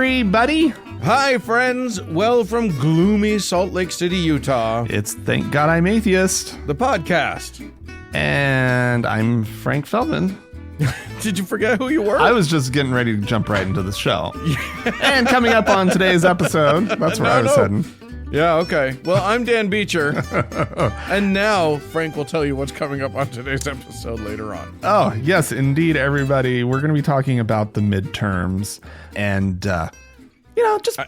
everybody. Hi, friends. Well, from gloomy Salt Lake City, Utah, It's Thank God I'm Atheist. the podcast. And I'm Frank Feldman. Did you forget who you were? I was just getting ready to jump right into the show. And coming up on today's episode, that's where I was heading. Yeah, okay. Well, I'm Dan Beecher. And now Frank will tell you what's coming up on today's episode later on. Oh, yes, indeed, everybody. We're going to be talking about the midterms. And, just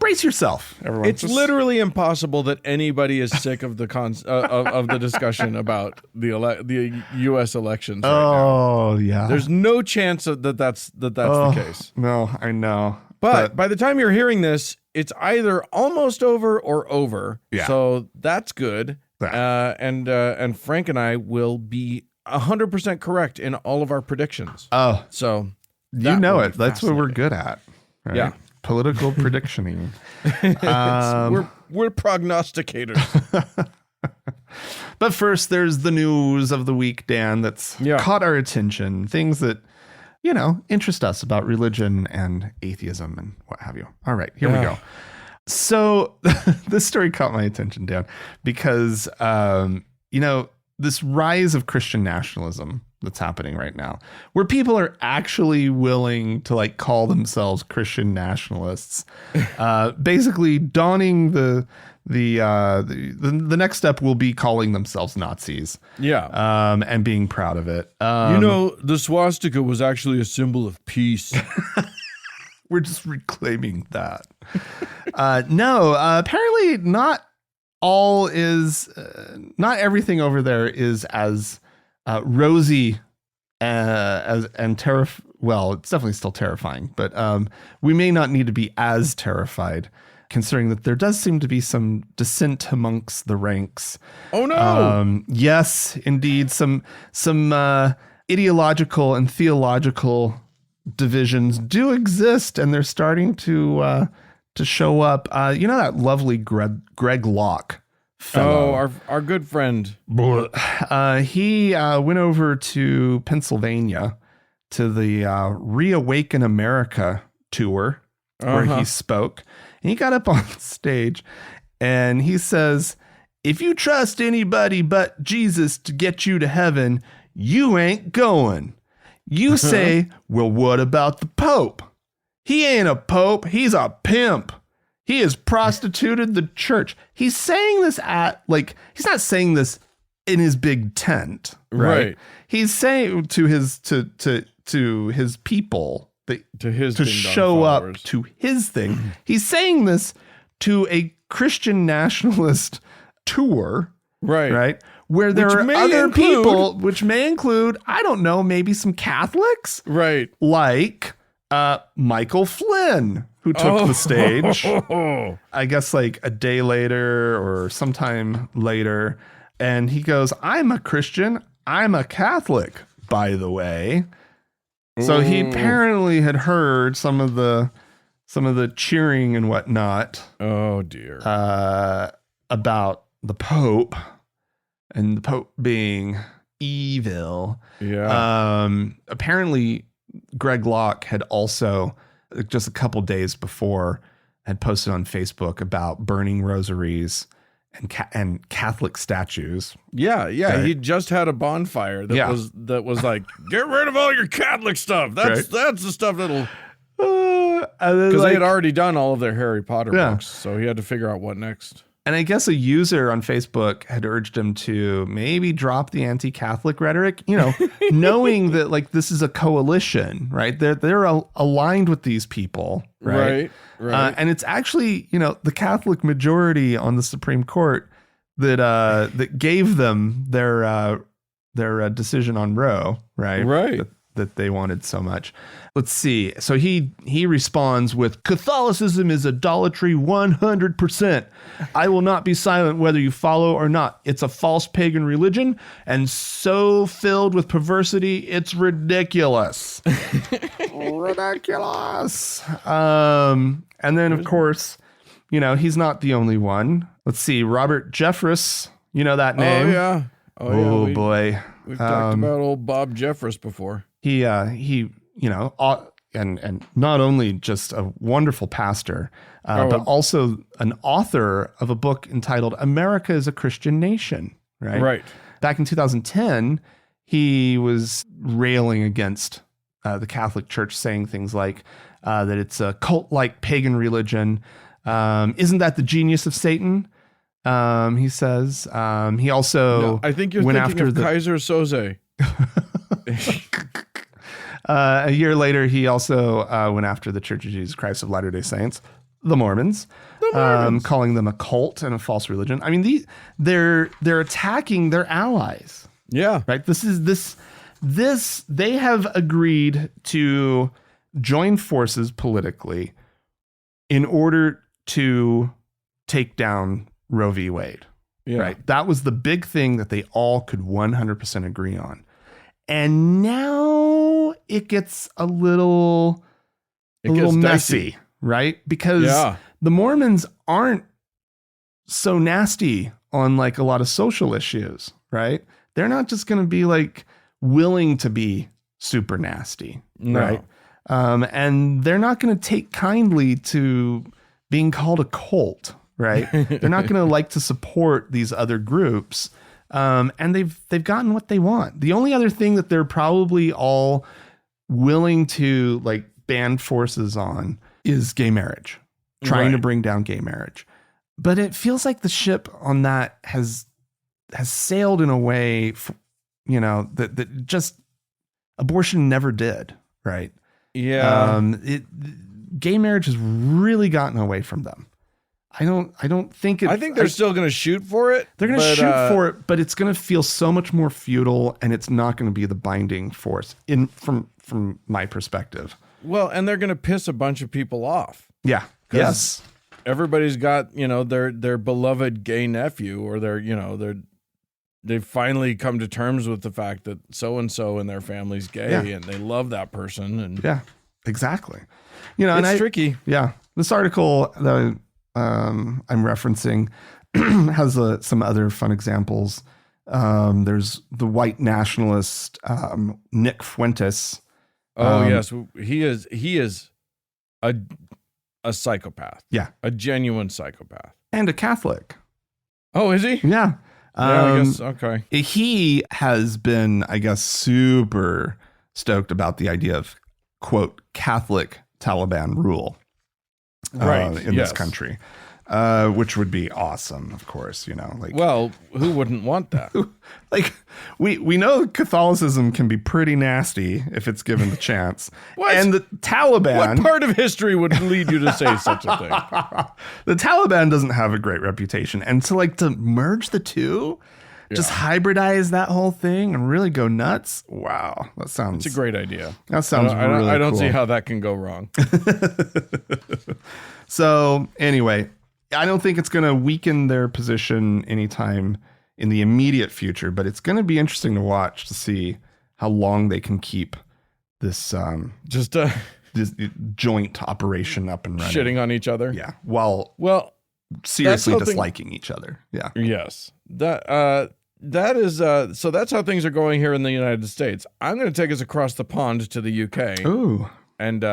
brace yourself, everyone. It's literally impossible that anybody is sick of the of the discussion about the U.S. elections right now. Yeah. There's no chance that's the case. No, I know. But by the time you're hearing this, it's either almost over or over. Yeah. So that's good. Yeah. And Frank and I will be 100% correct in all of our predictions. Oh, So you know it. That's what we're good at. Right? Yeah. Political predictioning. We're prognosticators. But first, there's the news of the week, Dan, that's caught our attention. Things that, interest us about religion and atheism and what have you. All right, here we go. So this story caught my attention, Dan, because, this rise of Christian nationalism that's happening right now, where people are actually willing to call themselves Christian nationalists, basically donning the next step will be calling themselves Nazis. Yeah. And being proud of it. The swastika was actually a symbol of peace. We're just reclaiming that. Apparently not all is, not everything over there is as rosy well, it's definitely still terrifying, but we may not need to be as terrified, considering that there does seem to be some dissent amongst the ranks. Oh no! Yes, indeed, some ideological and theological divisions do exist, and they're starting to show up. That lovely Greg Locke fellow. Oh, our good friend. He went over to Pennsylvania to the Reawaken America tour where he spoke. And he got up on stage and he says, "If you trust anybody but Jesus to get you to heaven, you ain't going. You say, well, what about the Pope? He ain't a Pope. He's a pimp. He has prostituted the church." He's saying this he's not saying this in his big tent, right? He's saying to his people to show up to his thing. He's saying this to a Christian nationalist tour, right? Where there are other people, which may include, I don't know, maybe some Catholics, right? Like Michael Flynn, who took the stage, I guess a day later or sometime later. And he goes, "I'm a Christian. I'm a Catholic, by the way." So he apparently had heard some of the cheering and whatnot. Oh dear. About the Pope and the Pope being evil. Yeah. Apparently Greg Locke had also, just a couple days before, had posted on Facebook about burning rosaries and Catholic statues. Yeah. Right? He just had a bonfire that was like, get rid of all your Catholic stuff. That's the stuff that'll. Because they had already done all of their Harry Potter books, so he had to figure out what next. And I guess a user on Facebook had urged him to maybe drop the anti-Catholic rhetoric, knowing that this is a coalition, right? They're aligned with these people, right? Right. And it's actually, the Catholic majority on the Supreme Court that gave them their decision on Roe, right? Right. That they wanted so much. Let's see. So he responds with, "Catholicism is idolatry 100%. I will not be silent whether you follow or not. It's a false pagan religion and so filled with perversity, it's ridiculous." Ridiculous. And then, of course, he's not the only one. Let's see. Robert Jeffress, that name? Oh, yeah. Oh, boy. We've talked about old Bob Jeffress before. He and not only just a wonderful pastor, but also an author of a book entitled "America is a Christian Nation." Right. Back in 2010, he was railing against the Catholic Church, saying things like that it's a cult-like pagan religion. Isn't that the genius of Satan? He says. He also I think you're thinking of Kaiser Soze. A year later, he also went after the Church of Jesus Christ of Latter-day Saints, the Mormons. Calling them a cult and a false religion. I mean, they're attacking their allies. Yeah. Right. They have agreed to join forces politically in order to take down Roe v. Wade. Yeah. Right. That was the big thing that they all could 100% agree on. And now it gets a little messy, right? Because the Mormons aren't so nasty on like a lot of social issues, right? They're not just going to be like willing to be super nasty, right? And they're not going to take kindly to being called a cult, right? They're not going to like to support these other groups. And they've gotten what they want. The only other thing that they're probably all willing to like band forces on is gay marriage, trying to bring down gay marriage. But it feels like the ship on that has sailed in a way, that just abortion never did. Right. Yeah. Gay marriage has really gotten away from them. I don't think it. I think they're still going to shoot for it. They're going to shoot for it, but it's going to feel so much more futile, and it's not going to be the binding force from my perspective. Well, and they're going to piss a bunch of people off. Yeah. Yes. Everybody's got, their beloved gay nephew, or they've finally come to terms with the fact that so and so in their family's gay, and they love that person. And yeah, exactly. It's tricky. Yeah. This article that I'm referencing has some other fun examples. There's the white nationalist Nick Fuentes. Yes, he is a psychopath. Yeah, a genuine psychopath and a Catholic. Oh, is he? Yeah. I guess okay. He has been, I guess, super stoked about the idea of quote Catholic Taliban rule. In this country, which would be awesome, of course, well, who wouldn't want that? Like we know Catholicism can be pretty nasty if it's given the chance. What? And the Taliban, what part of history would lead you to say such a thing? The Taliban doesn't have a great reputation, and to merge the two, just hybridize that whole thing and really go nuts. Wow, it's a great idea. That sounds really cool. I don't see how that can go wrong. So anyway, I don't think it's going to weaken their position anytime in the immediate future, but it's going to be interesting to watch to see how long they can keep this this joint operation up and running. Shitting on each other. Yeah. Well, seriously disliking each other. Yeah. Yes. That is so that's how things are going here in the United States. I'm going to take us across the pond to the UK. Ooh. And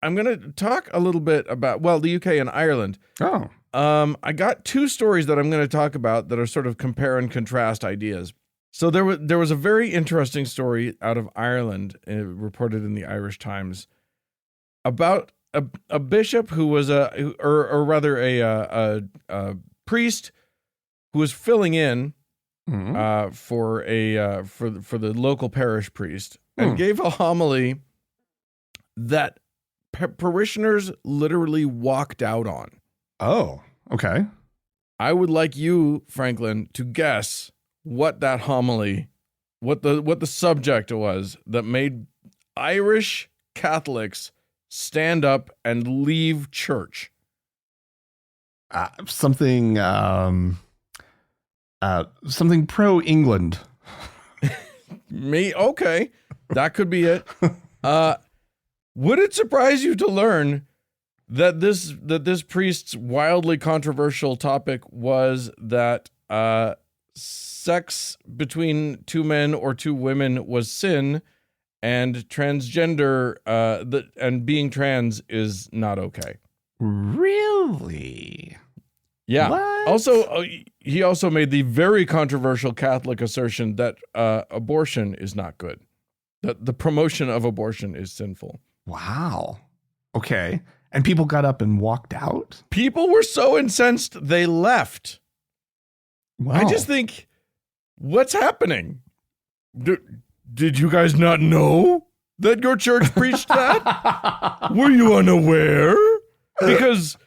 I'm going to talk a little bit about the UK and Ireland. Oh. I got two stories that I'm going to talk about that are sort of compare and contrast ideas. So there was a very interesting story out of Ireland, reported in the Irish Times, about a bishop who was a priest who was filling in for the local parish priest and gave a homily that parishioners literally walked out on. Oh, okay. I would like you, Franklin, to guess what that homily, what the subject was that made Irish Catholics stand up and leave church. Something pro England. Okay, that could be it. Would it surprise you to learn that this priest's wildly controversial topic was that sex between two men or two women was sin, and transgender, and being trans is not okay. Really? Yeah. What? Also, he also made the very controversial Catholic assertion that abortion is not good. That the promotion of abortion is sinful. Wow. Okay. And people got up and walked out? People were so incensed, they left. Wow. I just think, what's happening? Did you guys not know that your church preached that? Were you unaware? Because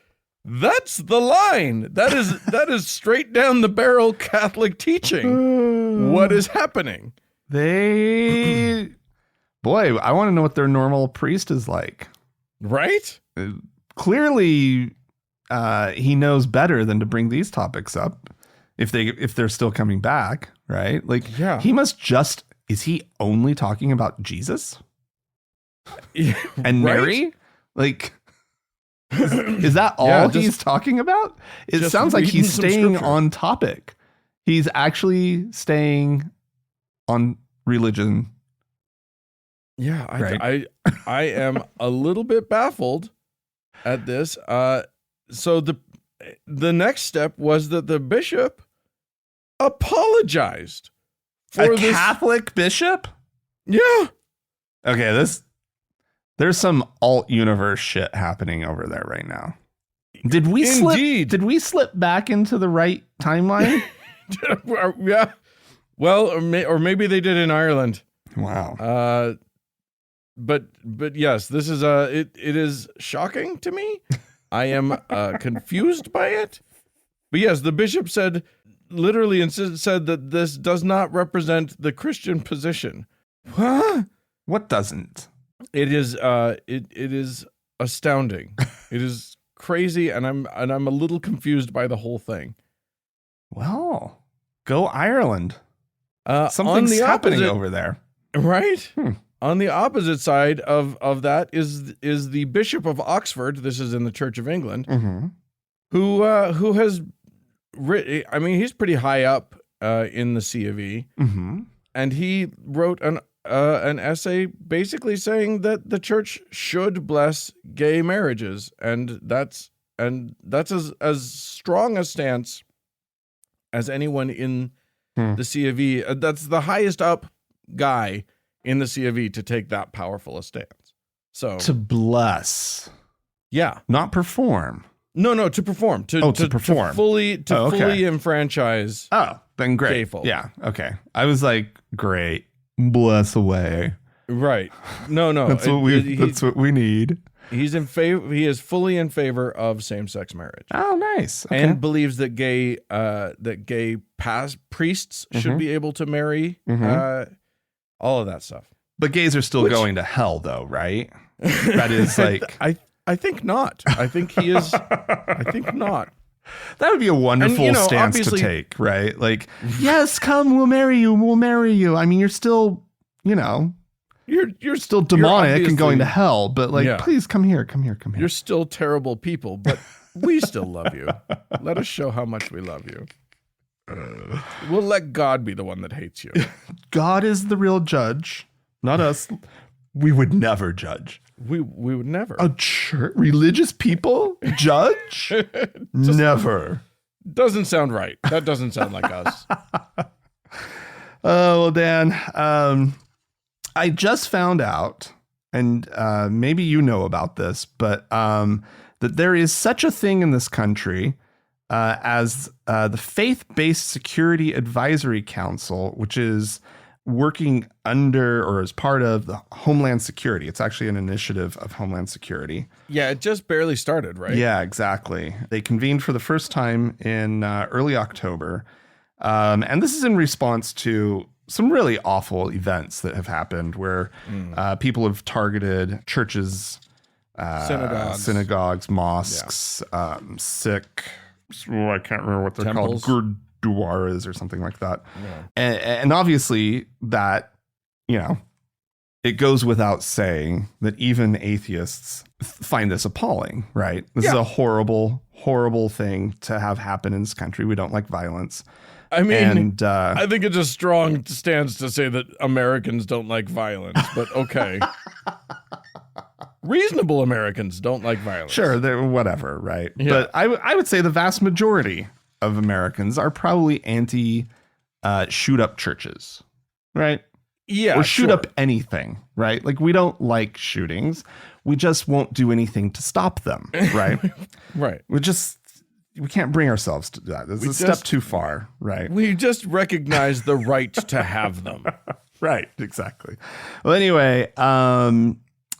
that's the line. That is straight down the barrel Catholic teaching. What is happening? Boy, I want to know what their normal priest is like. Right? Clearly, he knows better than to bring these topics up if they're still coming back, right? Like, yeah. He must just, is he only talking about Jesus? And Mary? Right? Like, is that all he's talking about? It sounds like he's staying on topic. He's actually staying on religion. Yeah, right? I am a little bit baffled at this. So the next step was that the bishop apologized for this Catholic bishop. Yeah. Okay, there's some alt universe shit happening over there right now. Did we slip back into the right timeline? Yeah. Well, or maybe they did in Ireland. Wow. But yes, this is it is shocking to me. I am confused by it. But yes, the bishop said that this does not represent the Christian position. Huh? What doesn't? It is it is astounding. It is crazy, and I'm a little confused by the whole thing. Well, go Ireland. Something's happening over there. Right? On the opposite side of that is the Bishop of Oxford. This is in the Church of England, who has written. I mean, he's pretty high up in the C of E, and he wrote an essay basically saying that the church should bless gay marriages, and that's as strong a stance as anyone in the C of E. That's the highest up guy in the C of E to take that powerful a stance. So to bless, yeah, not perform. No, to perform. To perform. To fully enfranchise. Oh, then great. Gay folk. Yeah. Okay. I was like, great. Bless away. Right. No. That's what we need. He's in favor. He is fully in favor of same-sex marriage. Oh, nice. Okay. And believes that gay priests should be able to marry. All of that stuff. But gays are still going to hell, though, right? That is like I think not. I think he is. I think not. That would be a wonderful stance to take, right? Like, yes, come, we'll marry you. I mean, you're still, you're still demonic and going to hell, but like, please come here. You're still terrible people, but we still love you. Let us show how much we love you. We'll let God be the one that hates you. God is the real judge, not us. We would never judge. We would never. A church, religious people judge? Never. Doesn't sound right. That doesn't sound like us. Oh, well, Dan, I just found out, and maybe you know about this, but that there is such a thing in this country as the Faith-Based Security Advisory Council, which is working under or as part of the Homeland Security. It's actually an initiative of Homeland Security. Yeah, it just barely started, right? Yeah, exactly. They convened for the first time in early October. And this is in response to some really awful events that have happened where people have targeted churches, synagogues, mosques, sick. I can't remember what they're Temples. called. Gurdwaras or something like that. Yeah. And obviously that, it goes without saying that even atheists find this appalling, right? This is a horrible, horrible thing to have happen in this country. We don't like violence. I mean, I think it's a strong stance to say that Americans don't like violence, but okay. Reasonable Americans don't like violence. Sure, they're whatever, right? Yeah. But I would say the vast majority of Americans are probably anti shoot up churches, right? Yeah. Or shoot up anything, right? Like, we don't like shootings. We just won't do anything to stop them, right? Right. We can't bring ourselves to that. This is a step too far, right? We just recognize the right to have them. Right, exactly. Well, anyway,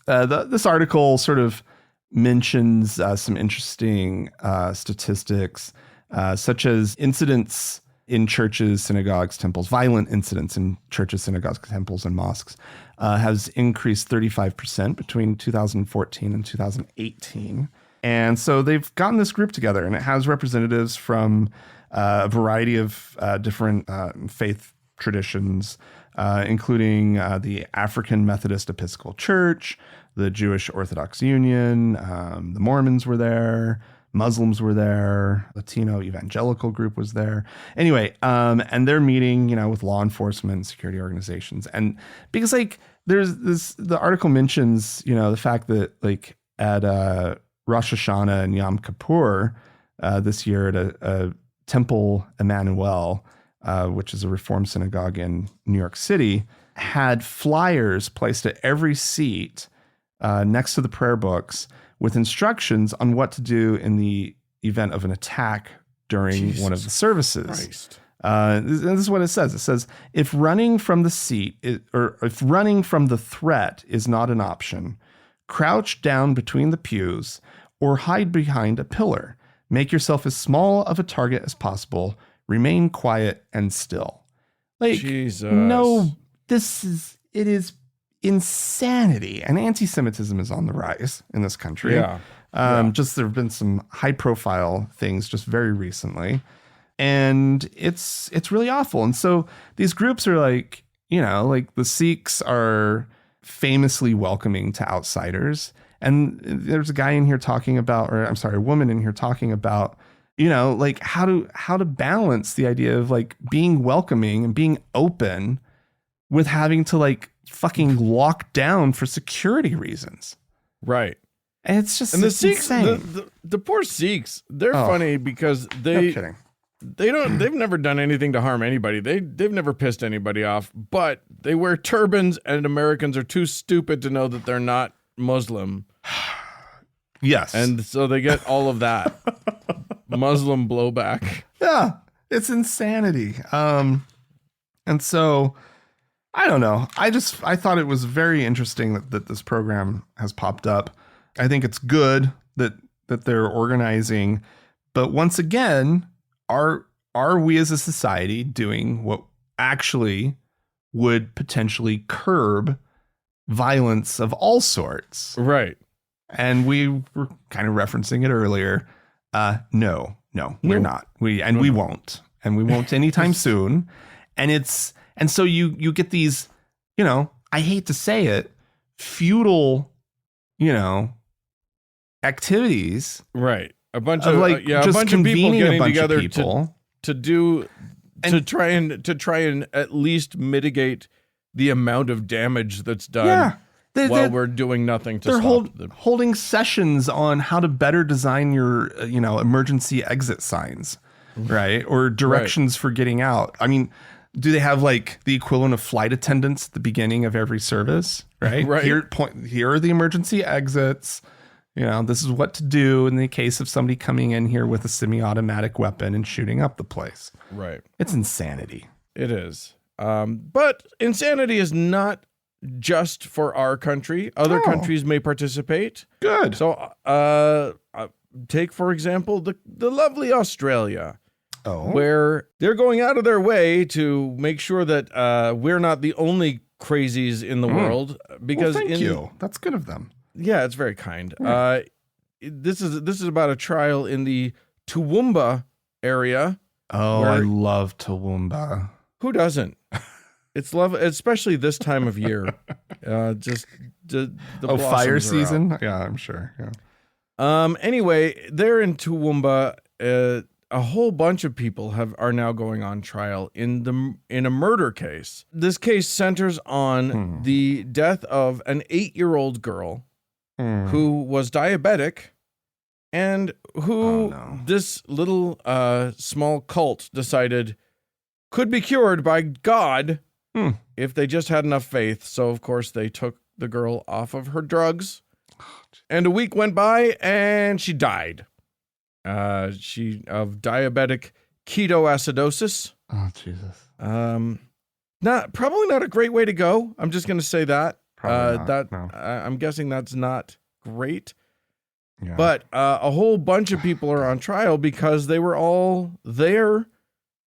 this article sort of mentions some interesting statistics, such as incidents in churches, synagogues, temples, violent incidents in churches, synagogues, temples, and mosques has increased 35% between 2014 and 2018. And so they've gotten this group together, and it has representatives from a variety of different faith traditions, including the African Methodist Episcopal Church, the Jewish Orthodox Union, the Mormons were there, Muslims were there, Latino evangelical group was there. Anyway, and they're meeting, with law enforcement and security organizations. And because the article mentions, the fact that at Rosh Hashanah and Yom Kippur this year at a Temple Emmanuel, which is a Reform synagogue in New York City, had flyers placed at every seat next to the prayer books with instructions on what to do in the event of an attack during one of the services. This is what it says. It says, if running from the seat if running from the threat is not an option, crouch down between the pews or hide behind a pillar. Make yourself as small of a target as possible. Remain quiet and still. Jesus. No, it is insanity. And anti-Semitism is on the rise in this country. Yeah. Just there have been some high profile things just very recently. And it's really awful. And so these groups are the Sikhs are famously welcoming to outsiders. And there's a guy in here talking about, a woman in here talking about, how to balance the idea of being welcoming and being open with having to fucking lock down for security reasons. Right. And it's just, and the Sikhs, the poor Sikhs, they're funny because they've never done anything to harm anybody. They've never pissed anybody off, but they wear turbans, and Americans are too stupid to know that they're not Muslim. Yes. And so they get all of that Muslim blowback. Yeah, it's insanity. And so I don't know. I thought it was very interesting that this program has popped up. I think it's good that they're organizing, but once again, are we as a society doing what actually would potentially curb violence of all sorts? Right. And we were kind of referencing it earlier. No, we're not. We won't. And we won't anytime soon. And so you get these, I hate to say it, feudal, activities. Right. A bunch of people getting together to try and at least mitigate the amount of damage that's done while we're doing nothing to stop them. Holding sessions on how to better design your, emergency exit signs, right? Or directions for getting out. I mean, do they have the equivalent of flight attendants at the beginning of every service, right? Right. Here are the emergency exits. This is what to do in the case of somebody coming in here with a semi-automatic weapon and shooting up the place. Right. It's insanity. It is. But insanity is not just for our country. Other countries may participate. Good. So take, for example, the lovely Australia, where they're going out of their way to make sure that we're not the only crazies in the world. Because thank you. That's good of them. Yeah, it's very kind. This is about a trial in the Toowoomba area. Oh, I love Toowoomba. Who doesn't? It's love, especially this time of year. Just the fire season. Yeah, I'm sure. Yeah. Anyway, they're in Toowoomba. a whole bunch of people are now going on trial in a murder case. This case centers on the death of an 8-year-old girl who was diabetic and who this little small cult decided could be cured by God if they just had enough faith. So, of course, they took the girl off of her drugs, and a week went by and she died. She of diabetic ketoacidosis. Oh, Jesus. Probably not a great way to go. I'm just going to say that. No. I'm guessing that's not great. Yeah. But a whole bunch of people are on trial because they were all there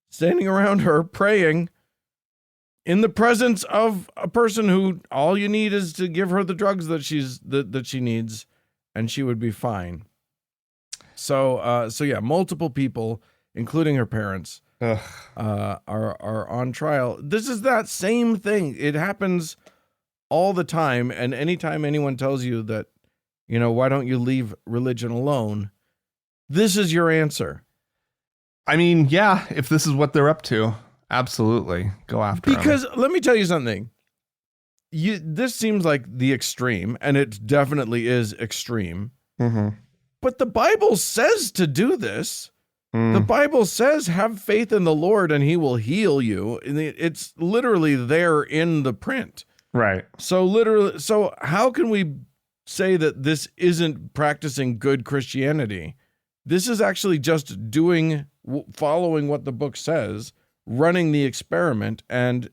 standing around her praying in the presence of a person who all you need is to give her the drugs that she needs and she would be fine. So yeah, multiple people, including her parents, are on trial. This is that same thing. It happens all the time. And anytime anyone tells you that, why don't you leave religion alone? This is your answer. I mean, yeah, if this is what they're up to, absolutely go after them. Because let me tell you something. This seems like the extreme, and it definitely is extreme. Mm-hmm. But the Bible says to do this. The Bible says, have faith in the Lord and he will heal you. And it's literally there in the print. Right. So how can we say that this isn't practicing good Christianity? This is actually just following what the book says, running the experiment, and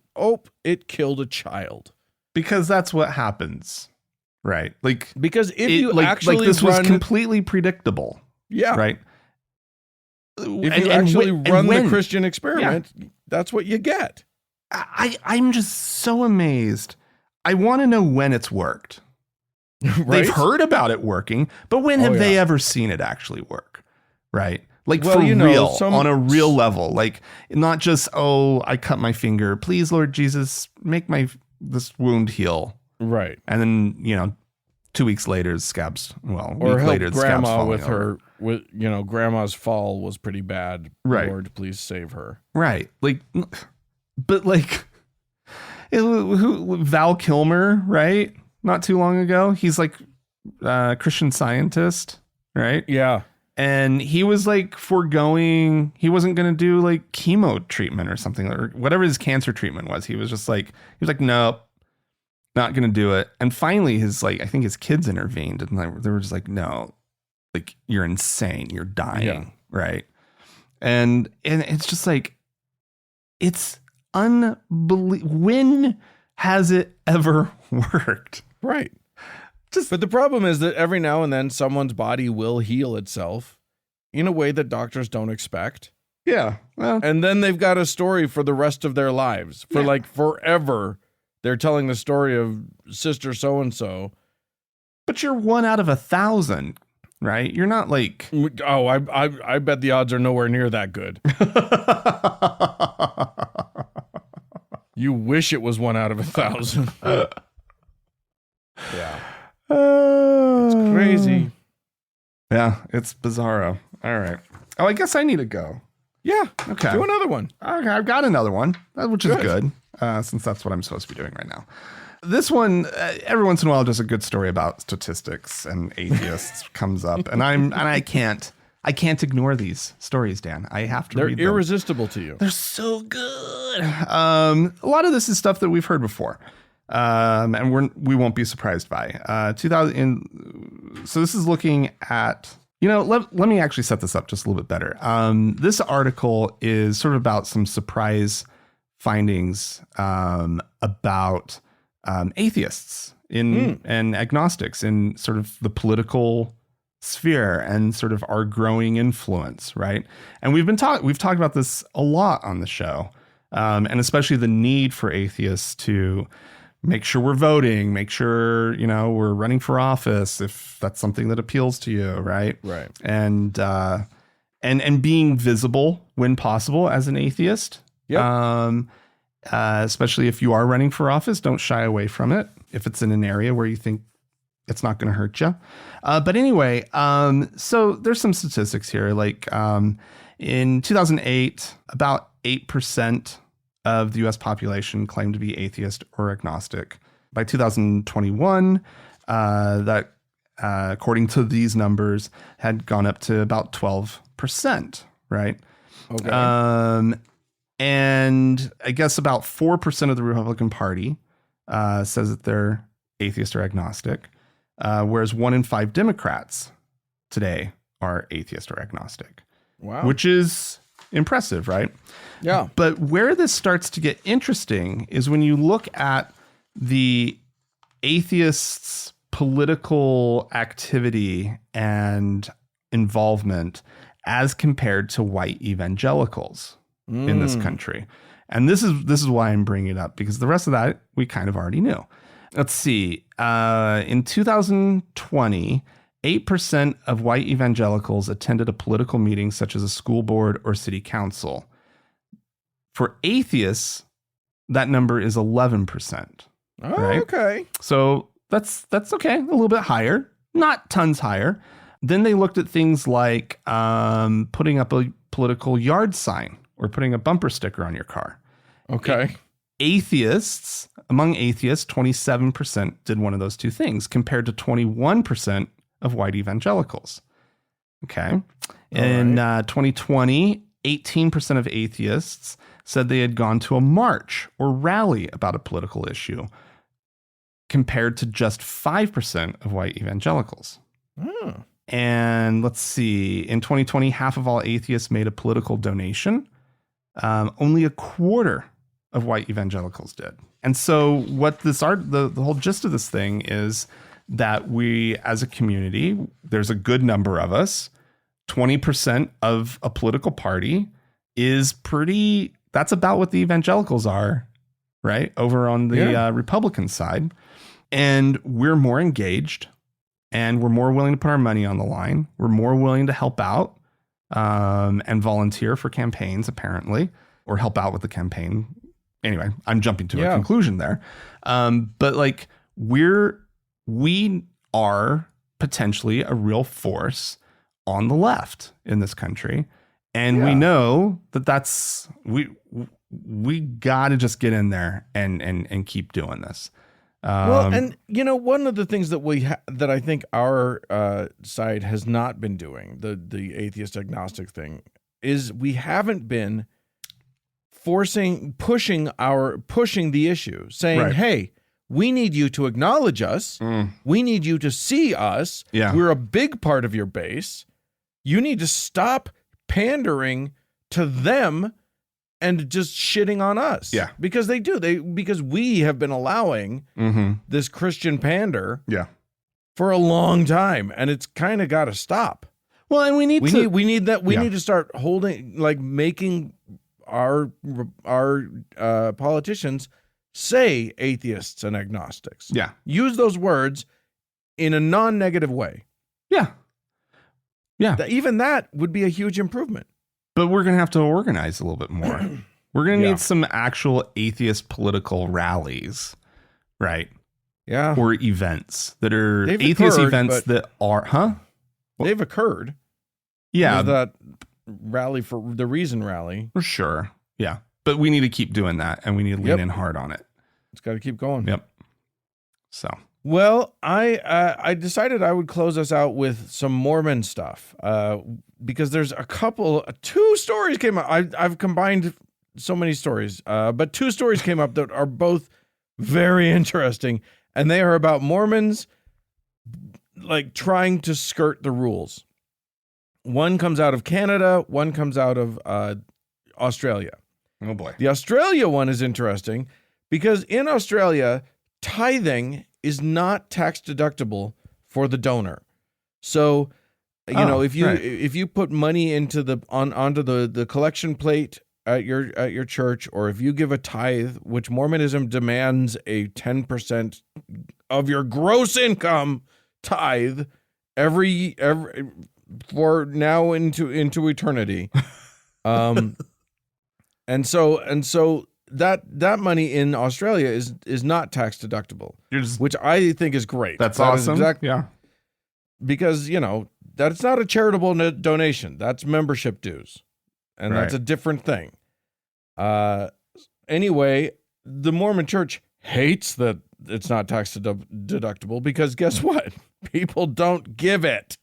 it killed a child. Because that's what happens. Right. Because if you actually this was completely predictable. Yeah. Right. If you actually run the Christian experiment, that's what you get. I'm just so amazed. I want to know when it's worked. Right? They've heard about it working, but when have they ever seen it actually work? Right. Real, on a real level, not just, I cut my finger. Please, Lord Jesus, make this wound heal. Right. And then, 2 weeks later, scabs. Well, or help later, grandma with her. With grandma's fall was pretty bad. Right. Lord, please save her. Right. Val Kilmer, right? Not too long ago, he's a Christian Scientist, right? Yeah. And he was foregoing, he wasn't going to do chemo treatment or something, or whatever his cancer treatment was. He was just nope, not going to do it. And finally I think his kids intervened and they were just no, you're insane. You're dying. Yeah. Right. And it's just it's unbelievable. When has it ever worked? Right. But the problem is that every now and then someone's body will heal itself in a way that doctors don't expect. Yeah. Well, and then they've got a story for the rest of their lives. For forever, they're telling the story of Sister so-and-so. But you're 1 out of 1,000, right? You're not I bet the odds are nowhere near that good. You wish it was 1 out of 1,000. Yeah. It's crazy. Yeah, it's bizarro. All right. Oh, I guess I need to go. Yeah. Okay. Do another one. Okay, I've got another one, which is good, since that's what I'm supposed to be doing right now. This one, every once in a while, just a good story about statistics and atheists comes up, and I can't ignore these stories, Dan. I have to read them. They're irresistible to you. They're so good. A lot of this is stuff that we've heard before. And we won't be surprised by 2000. So this is looking at, let me actually set this up just a little bit better. This article is sort of about some surprise findings about atheists and agnostics in sort of the political sphere and sort of our growing influence, right? And we've talked about this a lot on the show, and especially the need for atheists to make sure we're voting, make sure, we're running for office if that's something that appeals to you, right? Right. And being visible when possible as an atheist. Yep. Especially if you are running for office, don't shy away from it if it's in an area where you think it's not going to hurt you. But anyway, so there's some statistics here, In 2008, about 8% of the U.S. population claimed to be atheist or agnostic. By 2021, that, according to these numbers, had gone up to about 12%, right? Okay. And I guess about 4% of the Republican Party says that they're atheist or agnostic, whereas 1 in 5 Democrats today are atheist or agnostic. Wow. Which is impressive, right? Yeah. But where this starts to get interesting is when you look at the atheists' political activity and involvement as compared to white evangelicals in this country. And this is why I'm bringing it up, because the rest of that we kind of already knew. Let's see. In 2020, 8% of white evangelicals attended a political meeting such as a school board or city council. For atheists, that number is 11%. Oh, right? okay. So that's okay. A little bit higher, not tons higher. Then they looked at things like putting up a political yard sign or putting a bumper sticker on your car. Okay. Among atheists, 27% did one of those two things compared to 21% of white evangelicals. Okay. In 2020, 18% of atheists said they had gone to a march or rally about a political issue, compared to just 5% of white evangelicals. And let's see, in 2020, half of all atheists made a political donation. Only a quarter of white evangelicals did. And so what the whole gist of this thing is that we, as a community, there's a good number of us, 20% of a political party is that's about what the evangelicals are, right? Over on the Republican side. And we're more engaged and we're more willing to put our money on the line. We're more willing to help out and volunteer for campaigns, apparently, or help out with the campaign. Anyway, I'm jumping to a conclusion there. But like we are potentially a real force on the left in this country. And we know that's we got to just get in there and keep doing this. Well, and you know, one of the things that that I think our side has not been doing, the atheist agnostic thing, is we haven't been pushing the issue, saying, hey, we need you to acknowledge us. We need you to see us. Yeah. We're a big part of your base. You need to stop pandering to them and just shitting on us. Yeah. Because they do. Because we have been allowing this Christian pander for a long time, and it's kind of got to stop. Well, and we need to start making our politicians say atheists and agnostics. Yeah. Use those words in a non-negative way. Yeah. Yeah. Even that would be a huge improvement. But we're going to have to organize a little bit more. We're going to need some actual atheist political rallies, right? Yeah. Or events that are atheist events that are, They've occurred. Yeah. That rally for the Reason rally. For sure. Yeah. But we need to keep doing that, and we need to lean in hard on it. It's got to keep going. Yep. So. Well, I decided I would close us out with some Mormon stuff because there's two stories came up. I've combined so many stories, but two stories came up that are both very interesting, and they are about Mormons like trying to skirt the rules. One comes out of Canada, one comes out of Australia. Oh boy. The Australia one is interesting because in Australia, tithing is not tax deductible for the donor. So, if you put money into onto the collection plate at your church, or if you give a tithe, which Mormonism demands a 10% of your gross income tithe every for now into eternity. And so that money in Australia is not tax deductible, which I think is great. That's awesome. Yeah. Because, that's not a charitable donation. That's membership dues. and that's a different thing. Anyway, the Mormon Church hates that it's not tax deductible because guess what? People don't give it.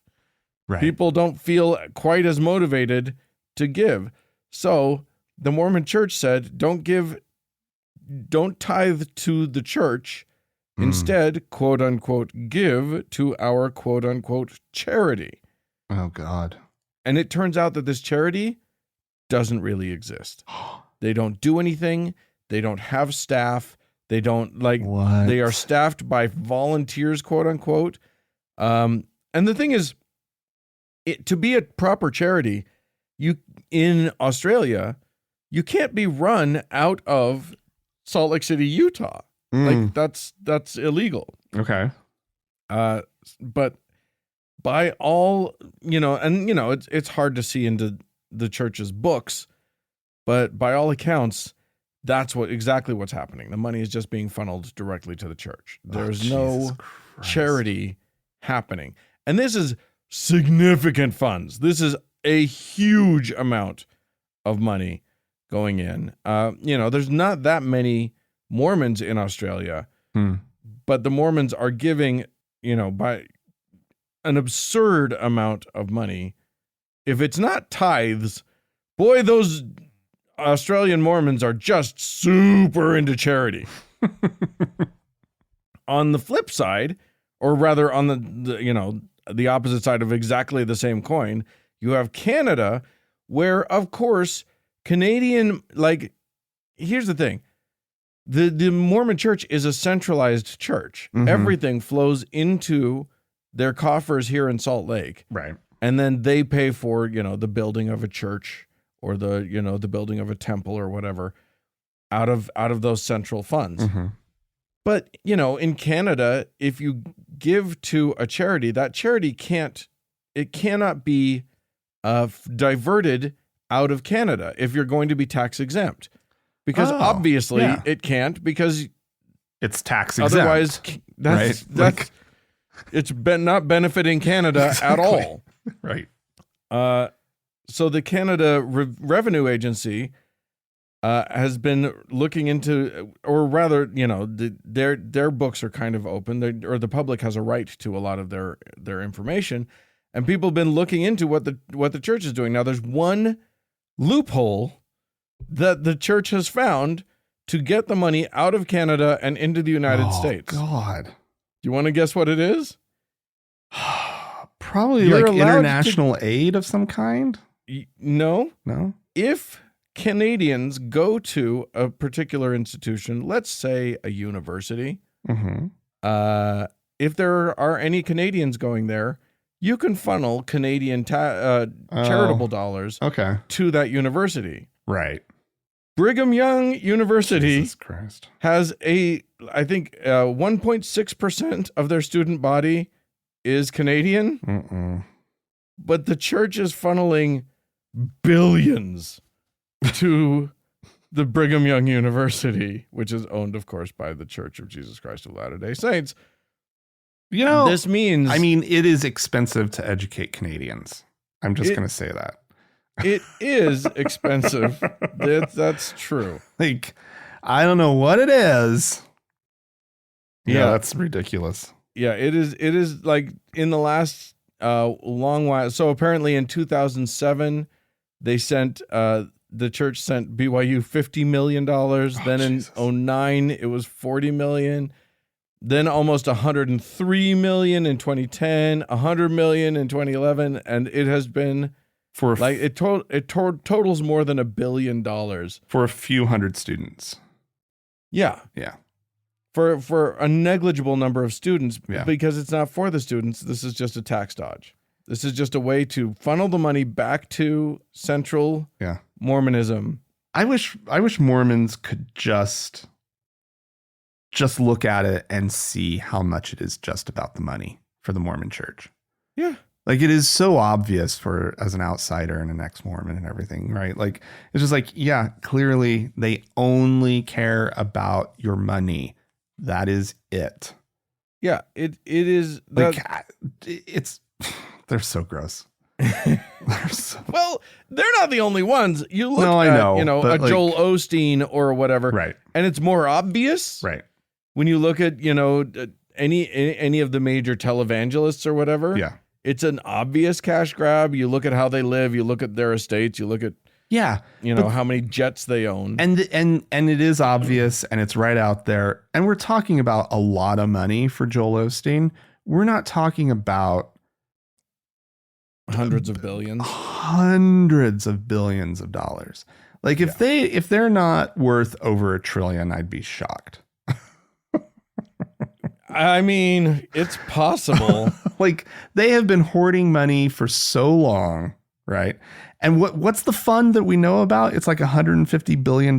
Right. People don't feel quite as motivated to give. So the Mormon Church said, don't tithe to the church. Instead, quote unquote, give to our quote unquote charity. Oh, God. And it turns out that this charity doesn't really exist. They don't do anything. They don't have staff. They don't they are staffed by volunteers, quote unquote. And the thing is, to be a proper charity, in Australia, you can't be run out of Salt Lake City, Utah. Like that's illegal. Okay. But by all, it's hard to see into the church's books, but by all accounts, that's exactly what's happening. The money is just being funneled directly to the church. There's no charity happening. And this is significant funds. This is a huge amount of money going in. There's not that many Mormons in Australia, but the Mormons are giving, by an absurd amount of money. If it's not tithes, boy, those Australian Mormons are just super into charity. On the flip side, or rather on the opposite side of exactly the same coin, you have Canada, where, of course, Canadian, here's the thing. The Mormon Church is a centralized church. Mm-hmm. Everything flows into their coffers here in Salt Lake. Right. And then they pay for, the building of a church or the building of a temple or whatever out of those central funds. Mm-hmm. But, in Canada, if you give to a charity, that charity cannot be diverted out of Canada if you're going to be tax exempt. Because obviously it can't, because it's tax exempt. Otherwise, that's it's not benefiting Canada at all. Right. So the Canada Revenue Agency has been looking into, or rather, their books are kind of open, or the public has a right to a lot of their information, and people have been looking into what the church is doing. Now, there's one loophole that the church has found to get the money out of Canada and into the United States. God. Do you want to guess what it is? Probably international aid of some kind? No. No? If Canadians go to a particular institution, let's say a university, if there are any Canadians going there, you can funnel Canadian charitable dollars to that university. Right. Brigham Young University has I think 1.6% of their student body is Canadian, but the church is funneling billions to the Brigham Young University, which is owned, of course, by the Church of Jesus Christ of Latter-day Saints. This means... it is expensive to educate Canadians. I'm just going to say that. It is expensive. That's true. I don't know what it is. Yeah, that's ridiculous. Yeah, it is. It is in the last long while. So apparently in 2007, they sent the church sent BYU $50 million. Then in 2009, it was $40 million. Then almost $103 million in 2010, $100 million in 2011, and it has been it totals more than $1 billion for a few hundred students. Yeah. For a negligible number of students, because it's not for the students. This is just a tax dodge. This is just a way to funnel the money back to central Mormonism. I wish Mormons could just look at it and see how much it is just about the money for the Mormon Church. Yeah. It is so obvious as an outsider and an ex-Mormon and everything, right? It's just clearly they only care about your money. That is it. Yeah, it is. They're so gross. Well, they're not the only ones. You look I know, a Joel Osteen or whatever, right? And it's more obvious, right? When you look at any of the major televangelists or whatever, yeah, it's an obvious cash grab. You look at how they live. You look at their estates. You look at how many jets they own, and it is obvious, and it's right out there. And we're talking about a lot of money for Joel Osteen. We're not talking about hundreds of billions of dollars. Like if they're not worth over $1 trillion, I'd be shocked. I mean, it's possible. Like they have been hoarding money for so long, right? And what's the fund that we know about? It's like $150 billion.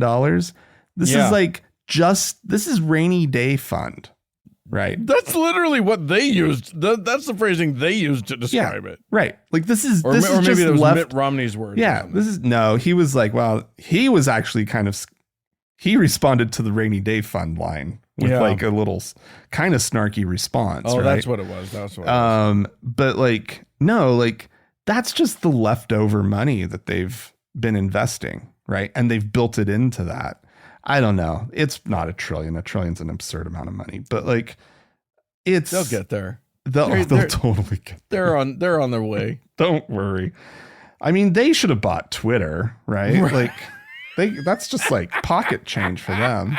This is rainy day fund, right? That's literally what they used. That's the phrasing they used to describe it. Right. Like this is maybe just it was left. Mitt Romney's words. Yeah. He was like, well, he was actually he responded to the rainy day fund line with like a little kind of snarky response. Oh, right? That's what it was. That's what it was. But like, no, like that's just the leftover money that they've been investing. Right. And they've built it into that. I don't know. It's not $1 trillion. $1 trillion's an absurd amount of money, but like they'll get there. They'll totally get there. They're on their way. Don't worry. I mean, they should have bought Twitter, right? Like that's just like pocket change for them.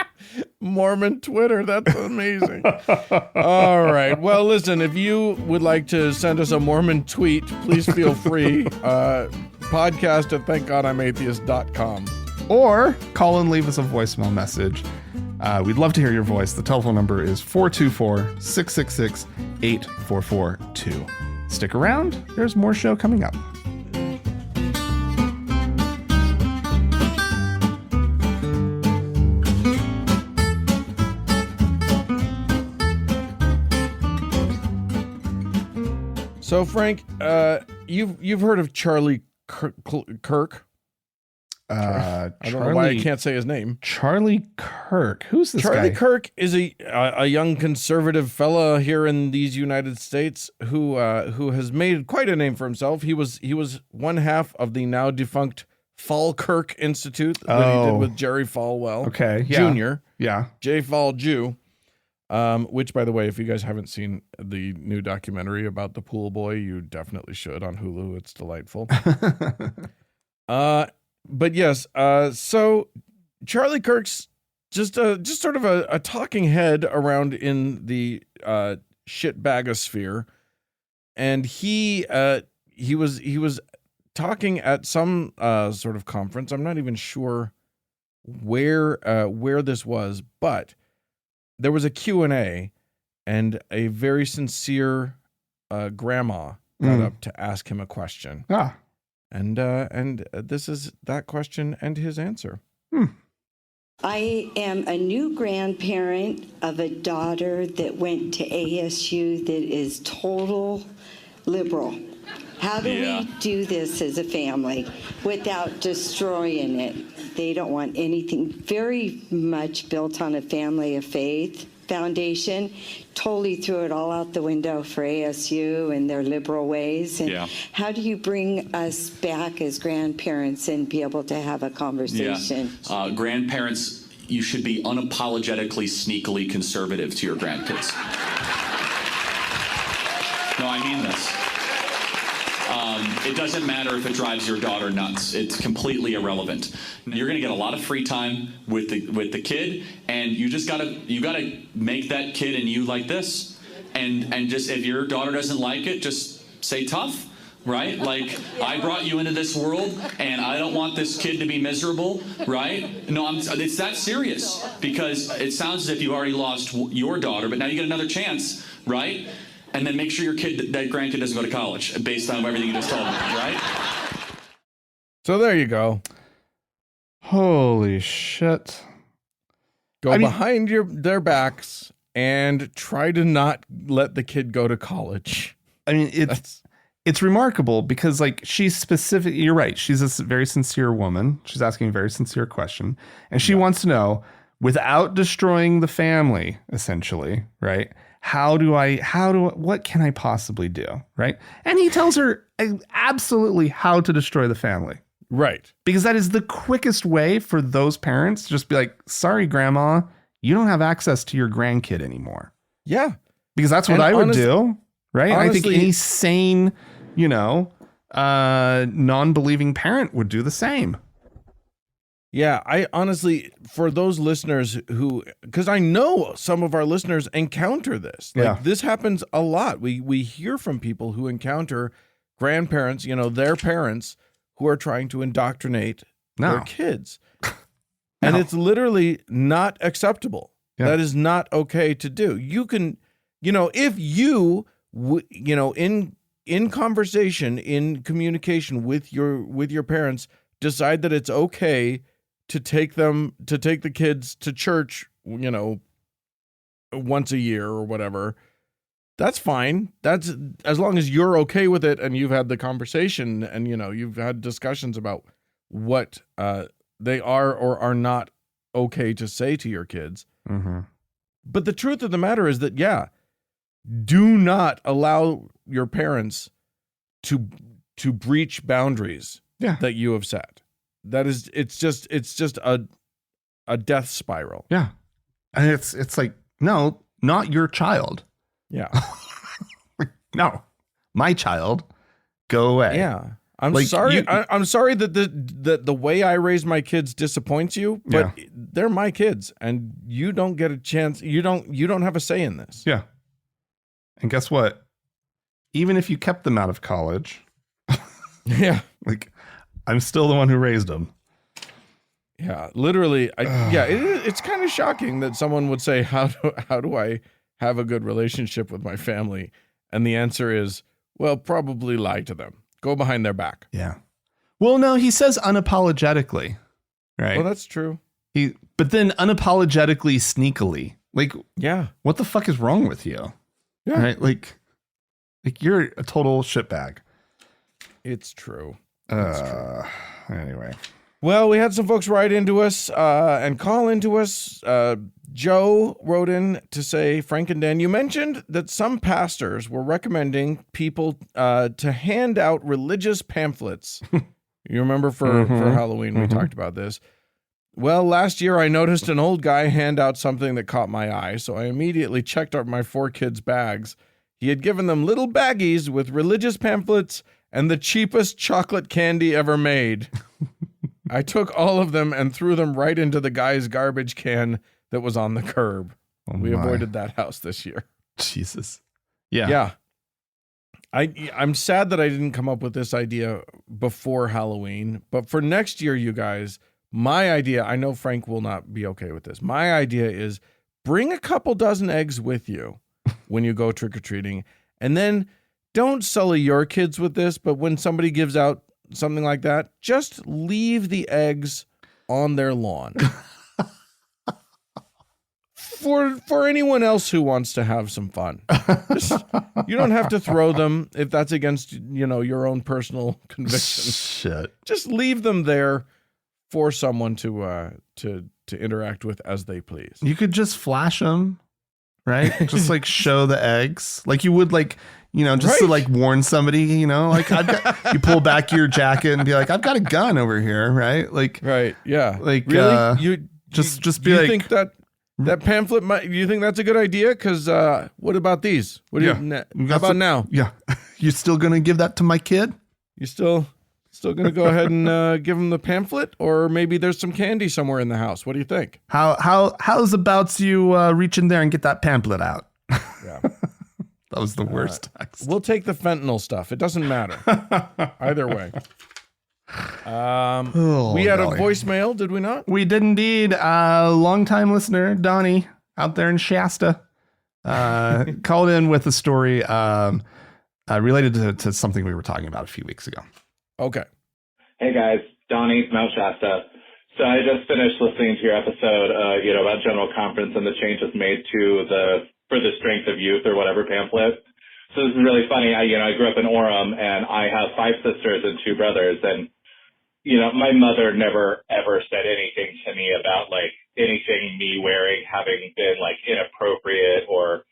Mormon Twitter. That's amazing. All right. Well, listen, if you would like to send us a Mormon tweet, please feel free. Podcast at thankgodimatheist.com. Or call and leave us a voicemail message. We'd love to hear your voice. The telephone number is 424-666-8442. Stick around. There's more show coming up. So, Frank, you've heard of Charlie Kirk? I don't know why I can't say his name. Charlie Kirk. Who's this guy? Charlie Kirk is a young conservative fella here in these United States who has made quite a name for himself. He was one half of the now defunct Falkirk Institute that he did with Jerry Falwell. Okay, yeah. Jr. Yeah. J. Fall Jew. Which, by the way, if you guys haven't seen the new documentary about the pool boy, you definitely should on Hulu. It's delightful. But yes, so Charlie Kirk's just sort of a talking head around in the shitbagosphere, and he was talking at some sort of conference. I'm not even sure where this was, but there was a Q&A, and a very sincere grandma got up to ask him a question. And this is that question and his answer. I am a new grandparent of a daughter that went to ASU that is total liberal. How do we do this as a family without destroying it? They don't want anything very much built on a family of faith foundation. Totally threw it all out the window for ASU and their liberal ways. And how do you bring us back as grandparents and be able to have a conversation? Grandparents, you should be unapologetically, sneakily conservative to your grandkids. No, I mean this. It doesn't matter if it drives your daughter nuts. It's completely irrelevant. You're going to get a lot of free time with the kid, and you gotta make that kid and you like this, and just if your daughter doesn't like it, just say tough, right? Like I brought you into this world, and I don't want this kid to be miserable, right? No, it's that serious, because it sounds as if you already lost your daughter, but now you get another chance, right? And then make sure your that grandkid doesn't go to college based on everything you just told me, right? So there you go. Holy shit. Go behind their backs and try to not let the kid go to college. I mean, it's remarkable because like she's specific. You're right. She's a very sincere woman. She's asking a very sincere question, and she wants to know, without destroying the family, essentially, right? what can I possibly do? Right. And he tells her absolutely how to destroy the family. Right. Because that is the quickest way for those parents to just be like, sorry, grandma, you don't have access to your grandkid anymore. Yeah. Because that's what I would do. Right. Honestly, I think any sane, non-believing parent would do the same. Yeah, I honestly, for those listeners who, because I know some of our listeners encounter this. Like, this happens a lot. We hear from people who encounter grandparents, their parents who are trying to indoctrinate their kids. And it's literally not acceptable. Yeah. That is not okay to do. You can, if you, in conversation, in communication with your parents, decide that it's okay to take the kids to church, once a year or whatever, that's fine. That's as long as you're okay with it and you've had the conversation and, you've had discussions about what they are or are not okay to say to your kids. Mm-hmm. But the truth of the matter is that, do not allow your parents to breach boundaries that you have set. That is, it's just a death spiral. Yeah. And it's like, no, not your child. Yeah. No, my child, go away. Yeah. I'm sorry. I'm sorry that the way I raise my kids disappoints you, but they're my kids and you don't get a chance. You don't have a say in this. Yeah. And guess what? Even if you kept them out of college, I'm still the one who raised them. Yeah, literally. It's kind of shocking that someone would say, how do I have a good relationship with my family? And the answer is, well, probably lie to them. Go behind their back. Yeah. Well, no, he says unapologetically, right? Well, that's true. But then unapologetically, sneakily. Like, what the fuck is wrong with you? Yeah. Right? Like you're a total shitbag. It's true. Anyway. Well, we had some folks write into us and call into us. Joe wrote in to say, Frank and Dan, you mentioned that some pastors were recommending people to hand out religious pamphlets. You remember for Halloween, we talked about this. Well, last year I noticed an old guy hand out something that caught my eye, so I immediately checked out my 4 kids' bags. He had given them little baggies with religious pamphlets and the cheapest chocolate candy ever made. I took all of them and threw them right into the guy's garbage can that was on the curb. We avoided that house this year. Jesus. Yeah. Yeah. I'm sad that I didn't come up with this idea before Halloween, but for next year, you guys, my idea, I know Frank will not be okay with this. My idea is bring a couple dozen eggs with you when you go trick-or-treating, and then don't sully your kids with this, but when somebody gives out something like that, just leave the eggs on their lawn. For anyone else who wants to have some fun. You don't have to throw them if that's against, your own personal convictions. Shit. Just leave them there for someone to interact with as they please. You could just flash them, right? Just show the eggs like you would just to warn somebody, you pull back your jacket and be like, I've got a gun over here. Right. Right. Yeah. Really? You just be think that pamphlet you think that's a good idea? Cause, what about these? How about now? Yeah. You still going to give that to my kid? You still going to go ahead and, give him the pamphlet, or maybe there's some candy somewhere in the house. What do you think? How's about you, reach in there and get that pamphlet out? Yeah. That was the worst text. We'll take the fentanyl stuff. It doesn't matter. Either way. We had a voicemail, did we not? We did indeed. Longtime listener, Donnie, out there in Shasta, called in with a story related to something we were talking about a few weeks ago. Okay. Hey, guys. Donnie, Mount Shasta. So I just finished listening to your episode, about General Conference and the changes made to For the Strength of Youth or whatever pamphlet. So this is really funny. I grew up in Orem and I have 5 sisters and 2 brothers. And, my mother never ever said anything to me about anything me wearing having been inappropriate or,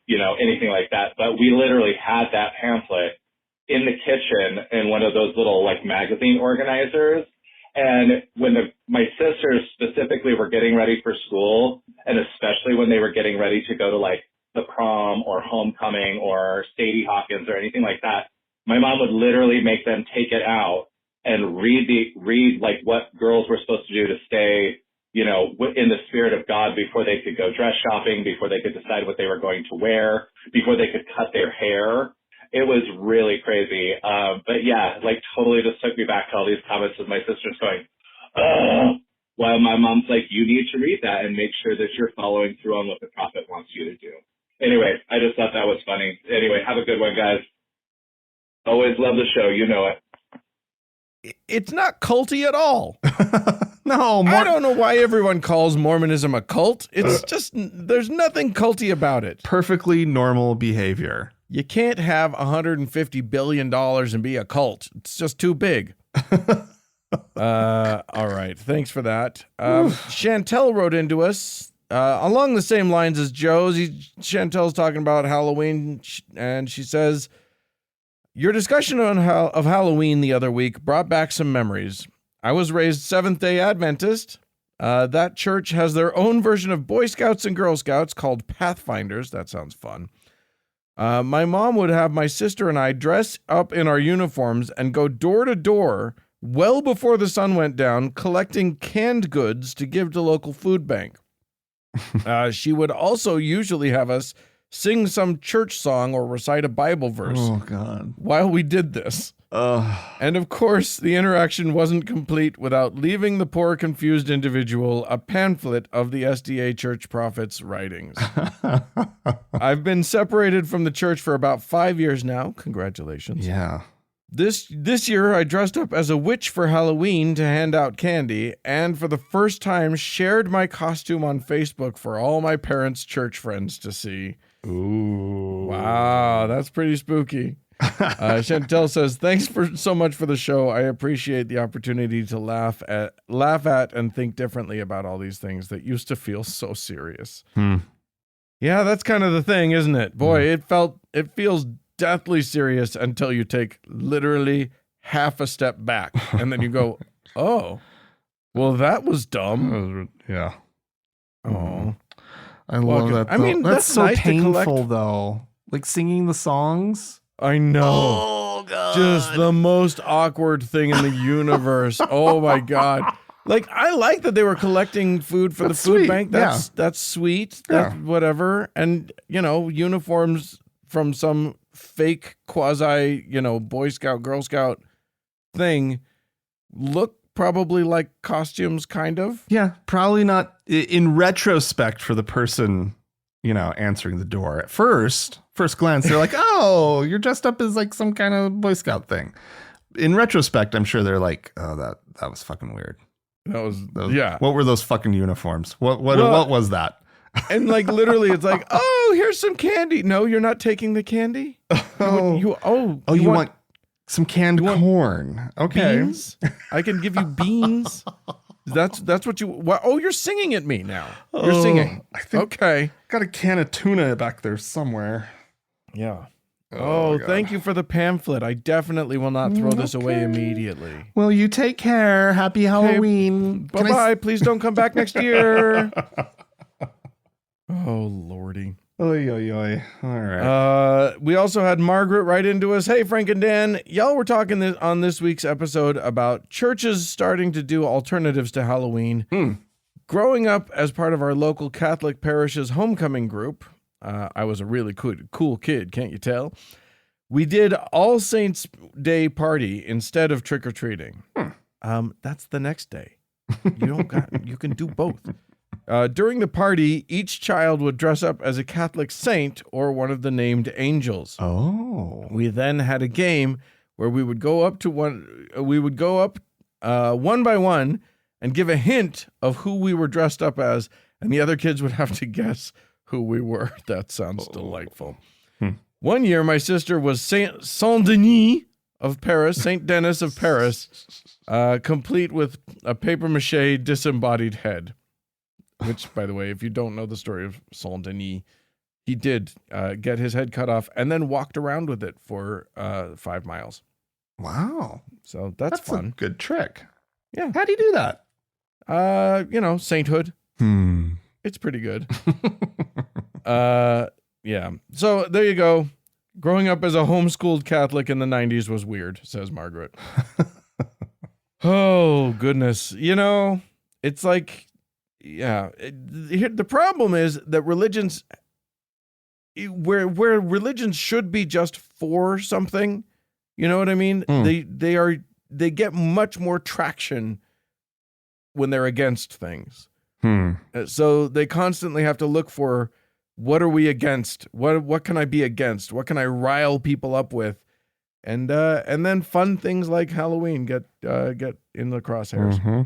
anything like that. But we literally had that pamphlet in the kitchen in one of those little like magazine organizers. And when my sisters specifically were getting ready for school, and especially when they were getting ready to go to like the prom or homecoming or Sadie Hawkins or anything like that, my mom would literally make them take it out and read like what girls were supposed to do to stay, in the spirit of God before they could go dress shopping, before they could decide what they were going to wear, before they could cut their hair. It was really crazy. But yeah, like totally just took me back to all these comments with my sisters going, while my mom's like, you need to read that and make sure that you're following through on what the prophet wants you to do. Anyway, I just thought that was funny. Anyway, have a good one, guys. Always love the show. You know it. It's not culty at all. No, I don't know why everyone calls Mormonism a cult. It's just, there's nothing culty about it. Perfectly normal behavior. You can't have $150 billion and be a cult. It's just too big. All right. Thanks for that. Chantel wrote into us along the same lines as Joe's. Chantel's talking about Halloween, and she says, your discussion of Halloween the other week brought back some memories. I was raised Seventh-day Adventist. That church has their own version of Boy Scouts and Girl Scouts called Pathfinders. That sounds fun. My mom would have my sister and I dress up in our uniforms and go door to door well before the sun went down, collecting canned goods to give to local food bank. She would also usually have us sing some church song or recite a Bible verse. Oh, God. While we did this. And of course, the interaction wasn't complete without leaving the poor, confused individual a pamphlet of the SDA Church Prophet's writings. I've been separated from the church for about 5 years now. Congratulations. Yeah. This year, I dressed up as a witch for Halloween to hand out candy, and for the first time, shared my costume on Facebook for all my parents' church friends to see. Ooh. Wow, that's pretty spooky. Chantel says, thanks so much for the show. I appreciate the opportunity to laugh at and think differently about all these things that used to feel so serious. Yeah, that's kind of the thing, isn't it? Boy, it feels deathly serious until you take literally half a step back and then you go, oh, well, that was dumb. Yeah. Oh, I love that. I mean, that's so nice painful though. Like singing the songs. I know. Oh, God. Just the most awkward thing in the universe. Oh my God. Like, I like that they were collecting food for the food sweet. bank. That's sweet. That's whatever. And, uniforms from some fake quasi, Boy Scout, Girl Scout thing look probably like costumes, kind of. Yeah, probably not in retrospect for the person, answering the door. At first glance, they're like, oh, you're dressed up as like some kind of Boy Scout thing. In retrospect, I'm sure they're like, oh, that was fucking weird. That was yeah. What were those fucking uniforms? What was that? And like literally, it's like, oh, here's some candy. No, you're not taking the candy. You want some canned corn? Okay, beans? I can give you beans. That's what you. Oh, you're singing at me now. You're singing. I think okay. Got a can of tuna back there somewhere. Yeah. Oh, thank you for the pamphlet. I definitely will not throw this away immediately. Well, you take care. Happy Halloween. Bye-bye. Please don't come back next year. Oh, Lordy. Oy, oy, oy. All right. We also had Margaret write into us. Hey, Frank and Dan, y'all were talking on this week's episode about churches starting to do alternatives to Halloween. Growing up as part of our local Catholic parish's homecoming group, I was a really cool kid, can't you tell? We did All Saints Day party instead of trick-or-treating. That's the next day. You can do both. During the party, each child would dress up as a Catholic saint or one of the named angels. Oh. We then had a game where we would go up one by one and give a hint of who we were dressed up as, and the other kids would have to guess who we were. That sounds delightful. One year, my sister was Saint Denis of Paris, Saint Denis of Paris, complete with a papier-mâché disembodied head. Which, by the way, if you don't know the story of Saint Denis, He did get his head cut off and then walked around with it for 5 miles. Wow. So that's fun. A good trick. Yeah. How do you do that? Sainthood. It's pretty good. Yeah. So there you go. Growing up as a homeschooled Catholic in the 90s was weird, says Margaret. Oh, goodness. It's like, yeah. The problem is that religions, where religions should be just for something, you know what I mean? They get much more traction when they're against things. So they constantly have to look for, what are we against? What can I be against? What can I rile people up with? And then fun things like Halloween get in the crosshairs. Mm-hmm.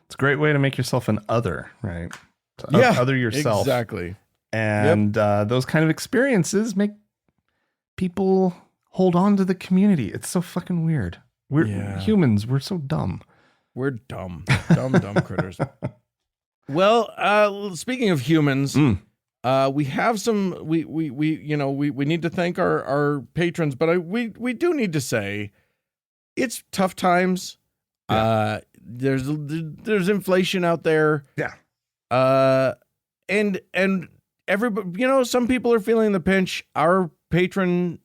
It's a great way to make yourself an other, right? Other yourself. Exactly. And those kind of experiences make people hold on to the community. It's so fucking weird. We're humans. We're so dumb. We're dumb critters. Well, speaking of humans, we have some. We need to thank our patrons, but we do need to say it's tough times. Yeah. There's inflation out there. Yeah. And everybody, some people are feeling the pinch. Our patron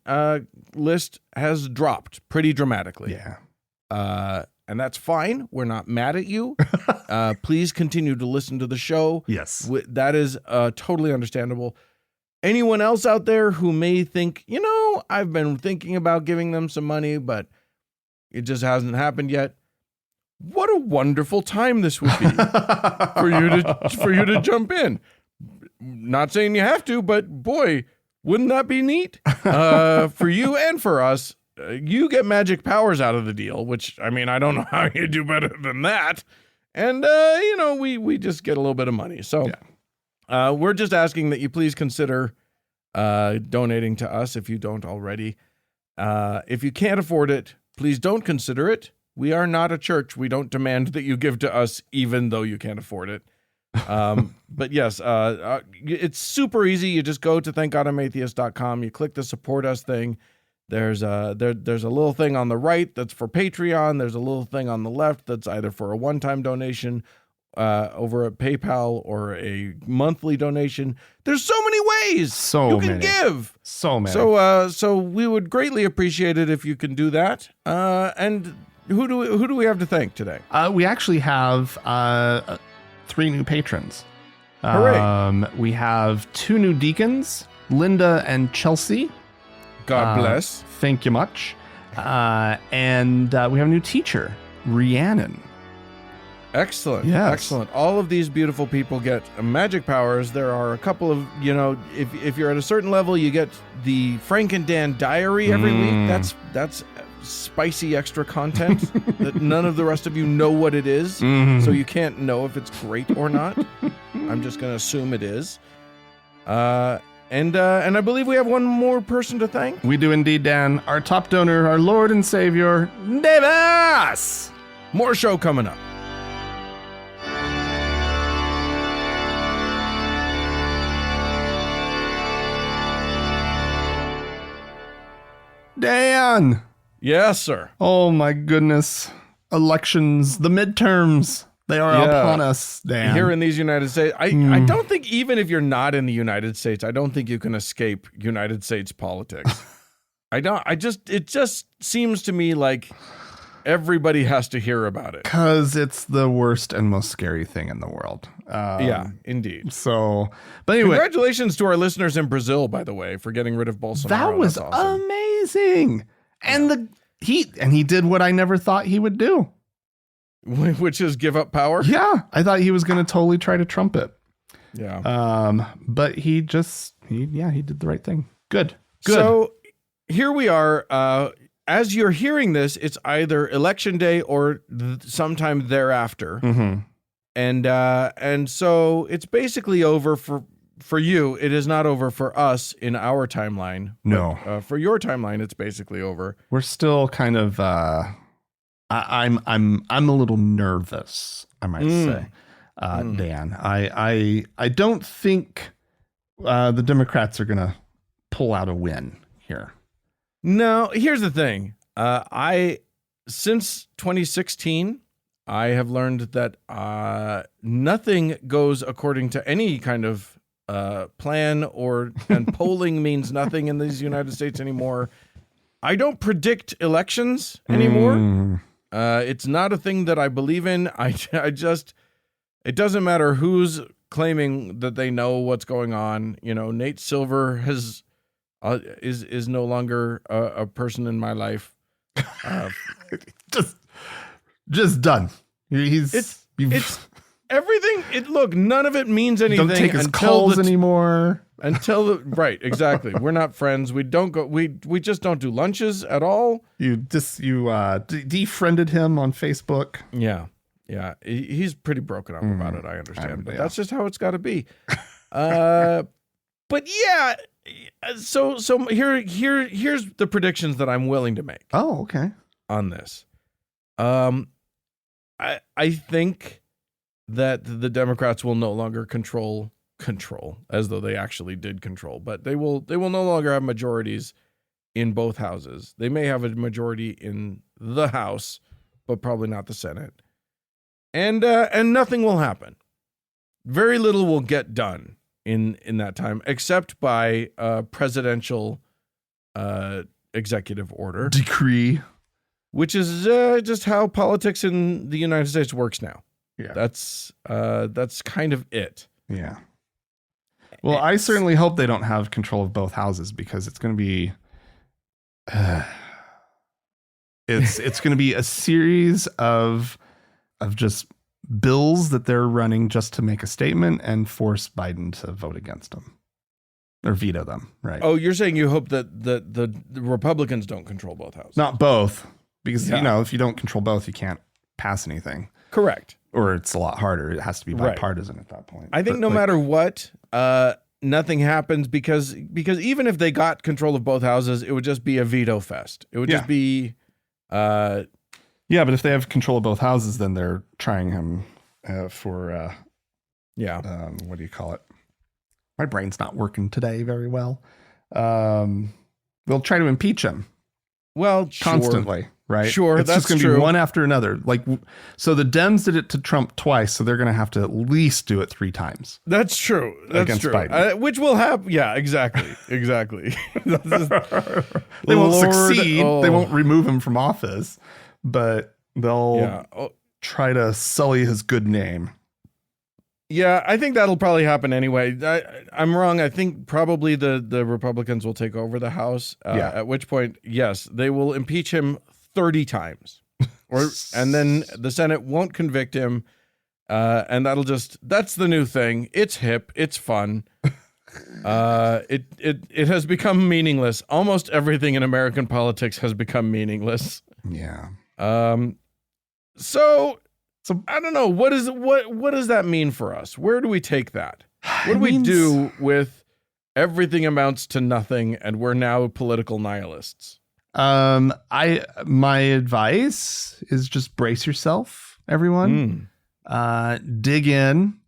list has dropped pretty dramatically. Yeah. And that's fine. We're not mad at you. Please continue to listen to the show. Yes. That is totally understandable. Anyone else out there who may think, I've been thinking about giving them some money, but it just hasn't happened yet. What a wonderful time this would be for you to jump in. Not saying you have to, but boy, wouldn't that be neat for you and for us? You get magic powers out of the deal, which, I don't know how you do better than that. And, we just get a little bit of money. So we're just asking that you please consider donating to us if you don't already. If you can't afford it, please don't consider it. We are not a church. We don't demand that you give to us, even though you can't afford it. But yes, it's super easy. You just go to thankgodimatheist.com. You click the support us thing. There's a little thing on the right that's for Patreon. There's a little thing on the left that's either for a one-time donation over at PayPal or a monthly donation. There's so many ways you can give. So many. So we would greatly appreciate it if you can do that. And who do we have to thank today? We actually have 3 new patrons. Hooray. We have 2 new deacons, Linda and Chelsea. God bless. Thank you much. And we have a new teacher, Rhiannon. Excellent. Yes. Excellent. All of these beautiful people get magic powers. There are a couple of, if you're at a certain level, you get the Frank and Dan diary every week. That's spicy extra content that none of the rest of you know what it is. So you can't know if it's great or not. I'm just going to assume it is. And I believe we have one more person to thank. We do indeed, Dan. Our top donor, our Lord and Savior, Davis! More show coming up. Dan! Yes, sir. Oh my goodness. Elections, the midterms. They are upon us, Dan. Here in these United States, I don't think, even if you're not in the United States, I don't think you can escape United States politics. It just seems to me like everybody has to hear about it. Because it's the worst and most scary thing in the world. Yeah, indeed. So, but anyway. Congratulations to our listeners in Brazil, by the way, for getting rid of Bolsonaro. That was awesome. Amazing. And he did what I never thought he would do. Which is give up power? Yeah. I thought he was going to totally try to trump it. Yeah. But he did the right thing. Good. So here we are. As you're hearing this, it's either election day or sometime thereafter. Mm-hmm. And so it's basically over for you. It is not over for us in our timeline. No. But, for your timeline, it's basically over. We're still kind of I'm a little nervous, I might say, Dan. I don't think the Democrats are going to pull out a win here. No, here's the thing. Since 2016, I have learned that nothing goes according to any kind of plan, and polling means nothing in these United States anymore. I don't predict elections anymore. It's not a thing that I believe in. It doesn't matter who's claiming that they know what's going on. Nate Silver is no longer a person in my life. Just done. It's everything. Look, none of it means anything. Don't take his calls anymore. Right, exactly. We're not friends. We don't go. We just don't do lunches at all. You defriended him on Facebook. Yeah. He's pretty broken up about it. I understand, but that's just how it's got to be. But yeah. So here's the predictions that I'm willing to make. Oh, okay. On this, I think that the Democrats will no longer control, as though they actually did control, but they will no longer have majorities in both houses. They may have a majority in the House, but probably not the Senate. And nothing will happen. Very little will get done in that time, except by presidential executive order decree, which is just how politics in the United States works now. Yeah, that's kind of it. Yeah. Well, I certainly hope they don't have control of both houses, because it's going to be it's going to be a series of just bills that they're running just to make a statement and force Biden to vote against them or veto them. Right. Oh, you're saying you hope that the Republicans don't control both houses? Not both, because if you don't control both, you can't pass anything. Correct. Or it's a lot harder. It has to be bipartisan at that point. I think no matter what, nothing happens because even if they got control of both houses, it would just be a veto fest. It would just be. But if they have control of both houses, then they're trying him for. What do you call it? My brain's not working today very well. They'll try to impeach him. Well, constantly. Right. Sure. It's just going to be one after another. So the Dems did it to Trump twice. So they're going to have to at least do it 3 times. That's true. Against Biden. Which will happen. Yeah, exactly. Exactly. They won't succeed. They won't remove him from office, but they'll try to sully his good name. Yeah, I think that'll probably happen anyway. I'm wrong. I think probably the Republicans will take over the House, at which point, yes, they will impeach him 30 times. And then the Senate won't convict him. And that's the new thing. It's hip. It's fun. It has become meaningless. Almost everything in American politics has become meaningless. Yeah. So I don't know. What does that mean for us? Where do we take that? What do we do with everything amounts to nothing and we're now political nihilists? My advice is just brace yourself, everyone. Dig in,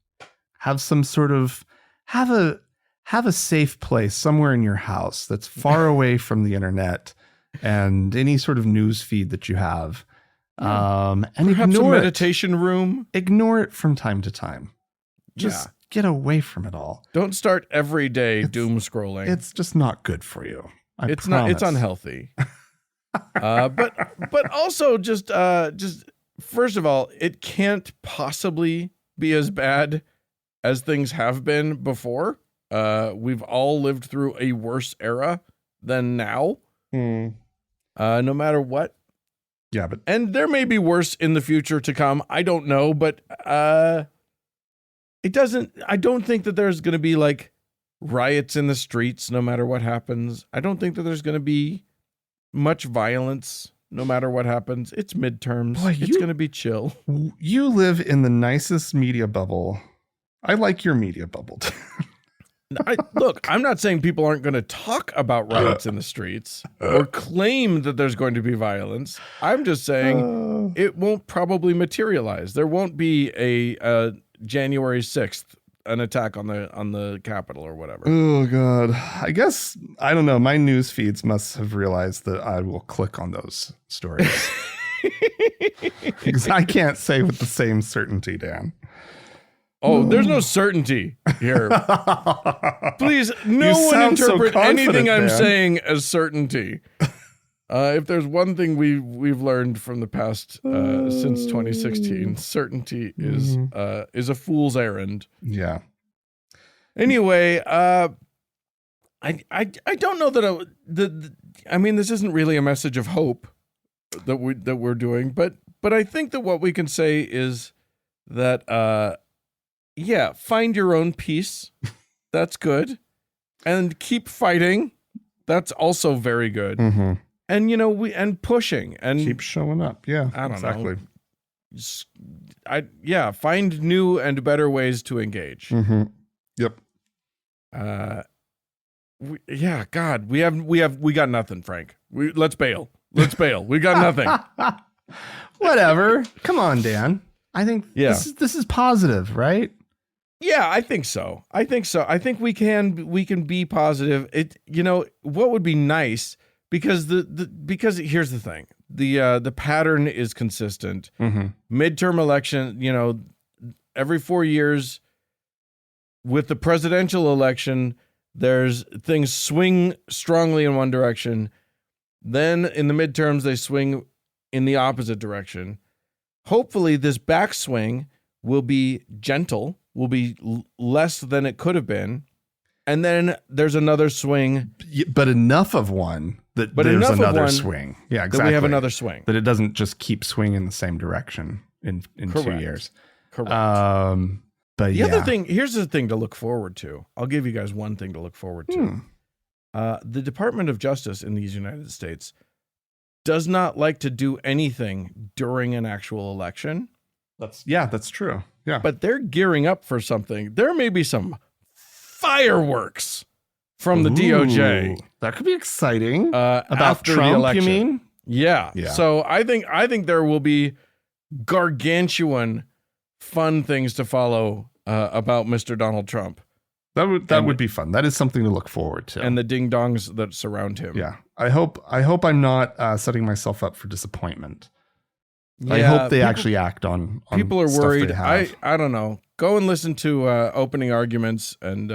have some sort of have a safe place somewhere in your house that's far away from the internet and any sort of news feed that you have. And perhaps ignore a meditation room. Ignore it from time to time. Just get away from it all. Don't start every day doom scrolling. It's just not good for you. It's unhealthy. But also just first of all, it can't possibly be as bad as things have been before. We've all lived through a worse era than now. No matter what. Yeah, and there may be worse in the future to come. I don't know, but I don't think that there's going to be like riots in the streets no matter what happens. I don't think that there's going to be much violence no matter what happens. It's midterms. It's going to be chill. You live in the nicest media bubble. I like your media bubble. Look, I'm not saying people aren't going to talk about riots in the streets or claim that there's going to be violence. I'm just saying it won't probably materialize. There won't be a January 6th an attack on the Capitol or whatever. Oh God. I guess, I don't know. My news feeds must have realized that I will click on those stories. Because I can't say with the same certainty, Dan. Oh, there's no certainty here. Please, no one interpret anything I'm saying as certainty. If there's one thing we've learned from the past since 2016, certainty is a fool's errand. Yeah. Anyway, I don't know that I mean, this isn't really a message of hope that we're doing, but I think that what we can say is that find your own peace. That's good. And keep fighting. That's also very good. Mm-hmm. And and pushing and keep showing up. Yeah. I don't exactly. know. Find new and better ways to engage. Mm-hmm. Yep. God, we got nothing, Frank. Let's bail. We got nothing. Whatever. Come on, Dan. I think this is positive, right? Yeah, I think so. I think we can be positive. What would be nice, because because here's the thing. The pattern is consistent. Mm-hmm. Midterm election, every 4 years. With the presidential election, there's things swing strongly in one direction. Then in the midterms, they swing in the opposite direction. Hopefully this backswing will be gentle, will be less than it could have been. And then there's another swing. But enough of one that there's another swing. Yeah, exactly. That we have another swing. That it doesn't just keep swinging the same direction in 2 years. Correct. But the other thing, here's the thing to look forward to. I'll give you guys one thing to look forward to. The Department of Justice in these United States does not like to do anything during an actual election. That's true. Yeah. But they're gearing up for something. There may be some fireworks from the DOJ. That could be exciting. About Trump, the election. you mean? Yeah. So I think there will be gargantuan fun things to follow about Mr. Donald Trump. That would be fun. That is something to look forward to. And the ding dongs that surround him. Yeah. I hope I'm not setting myself up for disappointment. Yeah, I hope they actually act on people are stuff worried. they have. I don't know. Go and listen to opening arguments and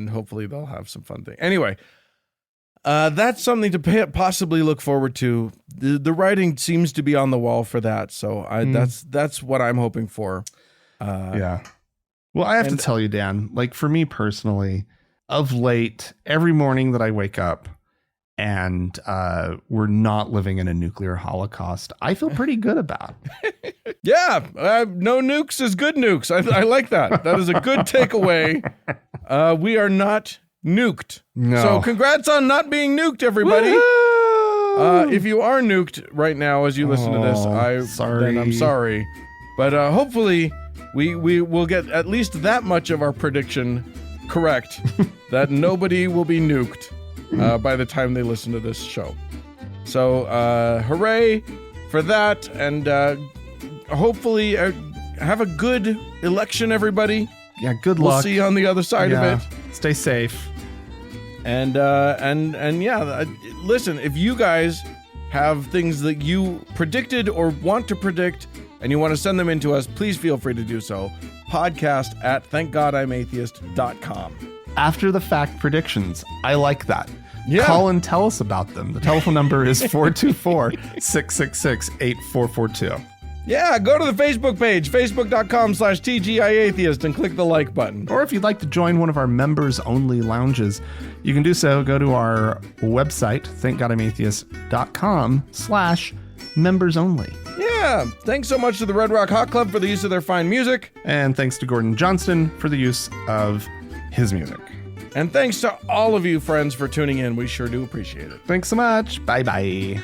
hopefully they'll have some fun thing. Anyway, that's something to possibly look forward to. The writing seems to be on the wall for that. So that's what I'm hoping for. Yeah. Well, I have to tell you, Dan, like for me personally, of late, every morning that I wake up and we're not living in a nuclear holocaust, I feel pretty good about. Yeah. No nukes is good nukes. I like that. That is a good takeaway. We are not nuked. No. So congrats on not being nuked, everybody. If you are nuked right now as you listen to this, then I'm sorry. But hopefully we will get at least that much of our prediction correct, that nobody will be nuked by the time they listen to this show. So hooray for that, and hopefully have a good election, everybody. Yeah, good luck. We'll see you on the other side of it. Stay safe. And listen, if you guys have things that you predicted or want to predict and you want to send them in to us, please feel free to do so. podcast@thankgodimatheist.com. After the fact predictions. I like that. Yeah. Call and tell us about them. The telephone number is 424-666-8442. Yeah, go to the Facebook page, facebook.com/TGIAtheist, and click the like button. Or if you'd like to join one of our members-only lounges, you can do so. Go to our website, thankgodimatheist.com/members-only. Yeah, thanks so much to the Red Rock Hot Club for the use of their fine music. And thanks to Gordon Johnston for the use of his music. And thanks to all of you friends for tuning in. We sure do appreciate it. Thanks so much. Bye-bye.